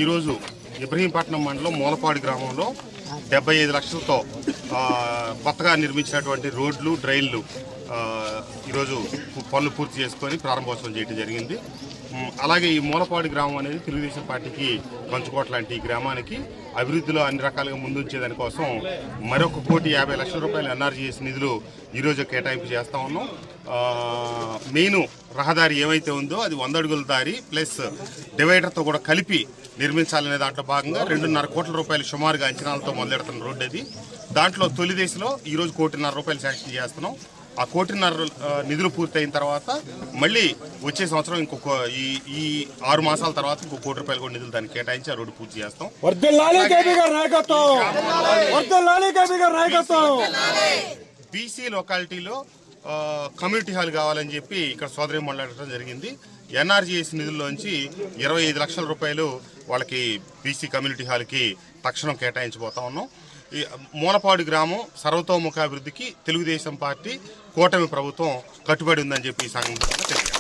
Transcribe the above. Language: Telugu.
ఈరోజు ఇబ్రహీంపట్నం మండలం మూలపాడు గ్రామంలో 75 లక్షలతో కొత్తగా నిర్మించినటువంటి రోడ్లు డ్రైన్లు ఈరోజు పనులు పూర్తి చేసుకొని ప్రారంభోత్సవం చేయడం జరిగింది. అలాగే ఈ మూలపాడు గ్రామం అనేది తెలుగుదేశం పార్టీకి కంచుకోట లాంటి ఈ గ్రామానికి అభివృద్ధిలో అన్ని రకాలుగా ముందుంచేదానికోసం మరొక 1,50,00,000 రూపాయల ఎన్ఆర్జీఎస్ నిధులు ఈరోజు కేటాయింపు చేస్తూ ఉన్నాం. మెయిన్ రహదారి ఏమైతే ఉందో అది 100 అడుగుల దారి ప్లస్ డివైడర్తో కూడా కలిపి నిర్మించాలనే దాంట్లో భాగంగా 2.5 కోట్ల రూపాయలు సుమారుగా అంచనాలతో మొదలెడుతున్న రోడ్డు అది. దాంట్లో తొలి దశలో ఈరోజు 1,50,00,000 రూపాయలు శాంక్షన్ చేస్తున్నాం. ఆ 1,50,00,000 నిధులు పూర్తయిన తర్వాత మళ్ళీ వచ్చే సంవత్సరం ఇంకొక ఈ 6 మాసాల తర్వాత ఇంకో 1 కోటి రూపాయలు కూడా నిధులు దాన్ని కేటాయించి ఆ రోడ్డు పూర్తి చేస్తాం. బీసీ లొకాలిటీలో కమ్యూనిటీ హాల్ కావాలని చెప్పి ఇక్కడ సోదరి మాట్లాడటం జరిగింది. ఎన్ఆర్జీఎస్ నిధుల్లోంచి 25 లక్షల రూపాయలు వాళ్ళకి బీసీ కమ్యూనిటీ హాల్కి తక్షణం కేటాయించబోతా ఉన్నాం. ఈ మూలపాడు గ్రామం సర్వతోముఖాభివృద్ధికి తెలుగుదేశం పార్టీ కూటమి ప్రభుత్వం కట్టుబడి ఉందని చెప్పి ఈ సంఘటన తెలియదు.